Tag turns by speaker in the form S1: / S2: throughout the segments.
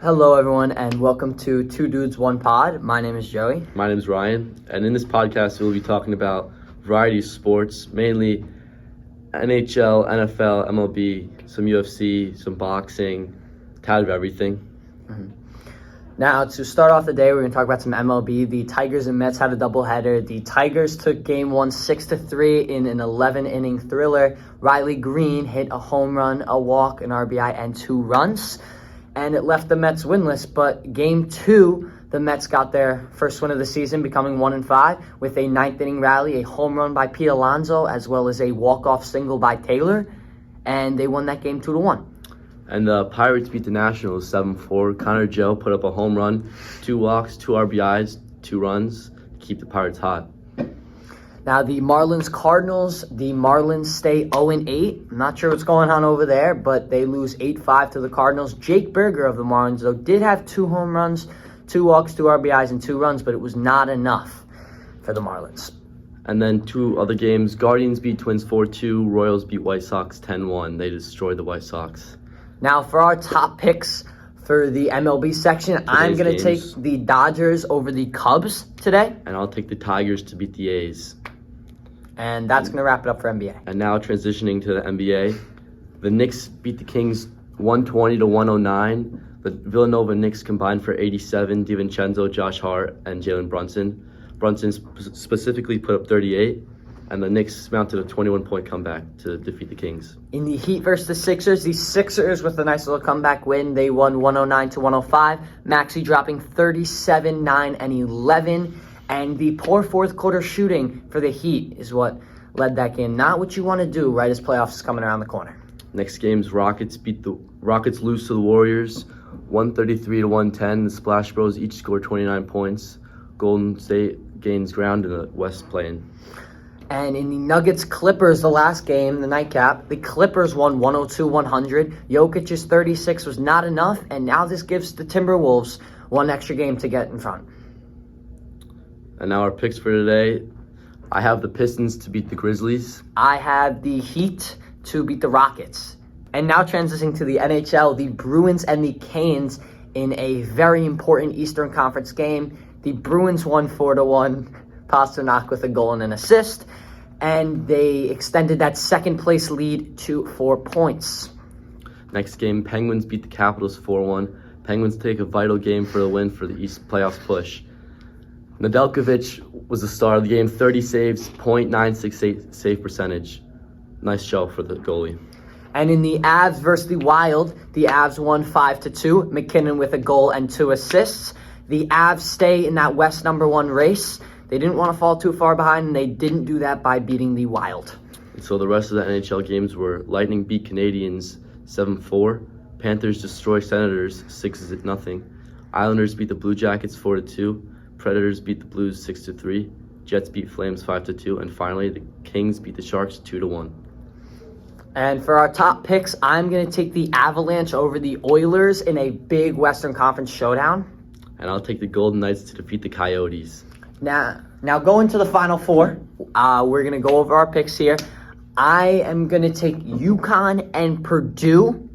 S1: Hello, everyone, and welcome to 2Dudez1Pod. My name is Joey.
S2: My name is Ryan, and in this podcast, we'll be talking about a variety of sports, mainly NHL, NFL, MLB, some UFC, some boxing, tad of everything.
S1: Mm-hmm. Now, to start off the day, we're going to talk about some MLB. The Tigers and Mets had a doubleheader. The Tigers took Game 1 6-3 in an 11-inning thriller. Riley Green hit a home run, a walk, an RBI, and 2 runs. And it left the Mets winless. But Game 2, the Mets got their first win of the season, becoming 1-5 with a 9th-inning rally, a home run by Pete Alonso, as well as a walk-off single by Taylor. And they won that game 2-1.
S2: And the Pirates beat the Nationals 7-4. Connor Joe put up a home run, 2 walks, 2 RBIs, 2 runs to keep the Pirates hot.
S1: Now, the Marlins-Cardinals, the Marlins stay 0-8. I'm not sure what's going on over there, but they lose 8-5 to the Cardinals. Jake Berger of the Marlins, though, did have 2 home runs, 2 walks, 2 RBIs, and 2 runs, but it was not enough for the Marlins.
S2: And then 2 other games. Guardians beat Twins 4-2. Royals beat White Sox 10-1. They destroyed the White Sox.
S1: Now, for our top picks for the MLB section, I'm going to take the Dodgers over the Cubs today.
S2: And I'll take the Tigers to beat the A's.
S1: And that's going to wrap it up for NBA.
S2: And now transitioning to the NBA. The Knicks beat the Kings 120-109. The Villanova Knicks combined for 87. DiVincenzo, Josh Hart, and Jalen Brunson. Brunson specifically put up 38. And the Knicks mounted a 21-point comeback to defeat the Kings.
S1: In the Heat versus the Sixers with a nice little comeback win. They won 109-105. Maxey dropping 37, 9, and 11. And the poor fourth quarter shooting for the Heat is what led that game. Not what you want to do right as playoffs is coming around the corner.
S2: Next game's Rockets lose to the Warriors 133-110. The Splash Bros each scored 29 points. Golden State gains ground in the West play-in.
S1: And in the Nuggets-Clippers, the last game, the nightcap, the Clippers won 102-100. Jokic's 36 was not enough, and now this gives the Timberwolves one extra game to get in front.
S2: And now our picks for today. I have the Pistons to beat the Grizzlies.
S1: I have the Heat to beat the Rockets. And now transitioning to the NHL, the Bruins and the Canes in a very important Eastern Conference game. The Bruins won 4-1. Pasternak with a goal and an assist, and they extended that second-place lead to 4 points.
S2: Next game, Penguins beat the Capitals 4-1. Penguins take a vital game for the win for the East playoffs push. Nedeljkovic was the star of the game, 30 saves, .968 save percentage. Nice show for the goalie.
S1: And in the Avs versus the Wild, the Avs won 5-2. McKinnon with a goal and 2 assists. The Avs stay in that West #1 race. They didn't want to fall too far behind, and they didn't do that by beating the Wild.
S2: So the rest of the NHL games were Lightning beat Canadiens 7-4. Panthers destroy Senators 6-0. Islanders beat the Blue Jackets 4-2. Predators beat the Blues 6-3. Jets beat Flames 5-2. And finally, the Kings beat the Sharks 2-1.
S1: And for our top picks, I'm going to take the Avalanche over the Oilers in a big Western Conference showdown.
S2: And I'll take the Golden Knights to defeat the Coyotes.
S1: Now going to the Final Four, we're going to go over our picks here. I am going to take UConn and Purdue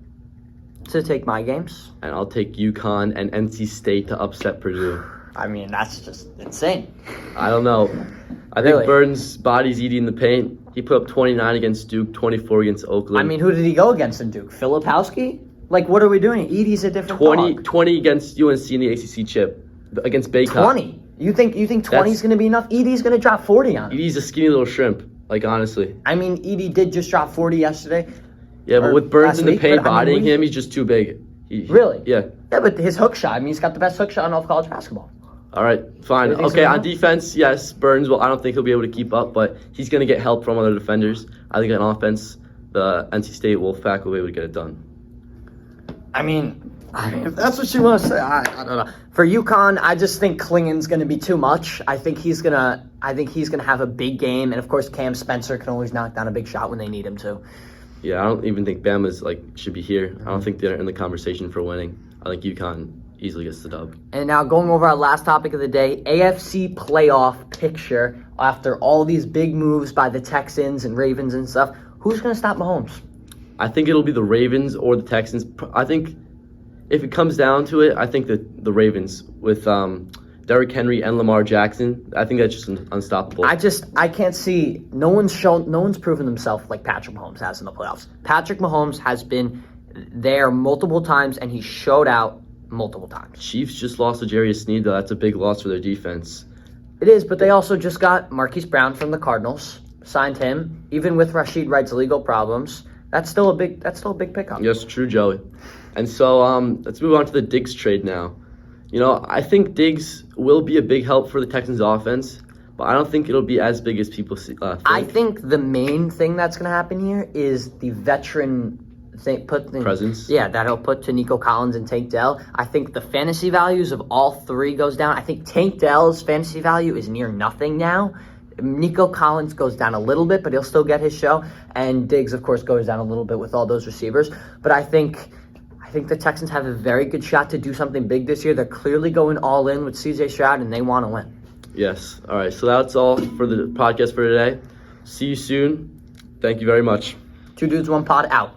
S1: to take my games.
S2: And I'll take UConn and NC State to upset Purdue.
S1: I mean, that's just insane.
S2: I don't know. I think Burns' body's eating the paint. He put up 29 against Duke, 24 against Oakland.
S1: I mean, who did he go against in Duke? Filipowski? Like, what are we doing? Edie's a different dog.
S2: 20 against UNC in the ACC chip. Against Baycott.
S1: 20? You think 20 is going to be enough? Edie's going to drop 40 on him.
S2: Edie's a skinny little shrimp, like, honestly.
S1: I mean, Edie did just drop 40 yesterday.
S2: Yeah, but with Burns in the paint bodying him, he's just too big.
S1: Really?
S2: Yeah.
S1: Yeah, but his hook shot, I mean, he's got the best hook shot in all of college basketball.
S2: All right, fine. Okay, on defense, yes, Burns, well, I don't think he'll be able to keep up, but he's going to get help from other defenders. I think on offense, the NC State Wolfpack will be able to get it done.
S1: I mean, if that's what you want to say, I don't know. For UConn, I just think Klingon's going to be too much. I think he's gonna have a big game, and of course, Cam Spencer can always knock down a big shot when they need him to.
S2: Yeah, I don't even think Bama's should be here. I don't think they're in the conversation for winning. I think UConn easily gets the dub.
S1: And now going over our last topic of the day, AFC playoff picture after all these big moves by the Texans and Ravens and stuff. Who's going to stop Mahomes?
S2: I think it'll be the Ravens or the Texans. I think if it comes down to it, I think that the Ravens with Derrick Henry and Lamar Jackson, I think that's just unstoppable.
S1: I can't see. No one's proven himself like Patrick Mahomes has in the playoffs. Patrick Mahomes has been there multiple times, and he showed out multiple times.
S2: Chiefs just lost to Jarius Sneed, though. That's a big loss for their defense.
S1: It is, but they also just got Marquise Brown from the Cardinals, signed him. Even with Rashid Wright's legal problems, that's still a big pickup.
S2: Yes, true, Joey. And so let's move on to the Diggs trade now. I think Diggs will be a big help for the Texans offense, but I don't think it'll be as big as people think.
S1: I think the main thing that's going to happen here is the veteran
S2: presence.
S1: Yeah, that he'll put to Nico Collins and Tank Dell. I think the fantasy values of all three goes down. I think Tank Dell's fantasy value is near nothing now. Nico Collins goes down a little bit, but he'll still get his show. And Diggs, of course, goes down a little bit with all those receivers. But I think the Texans have a very good shot to do something big this year. They're clearly going all in with CJ Stroud, and they want to win.
S2: Yes. All right. So that's all for the podcast for today. See you soon. Thank you very much.
S1: 2Dudes1Pod out.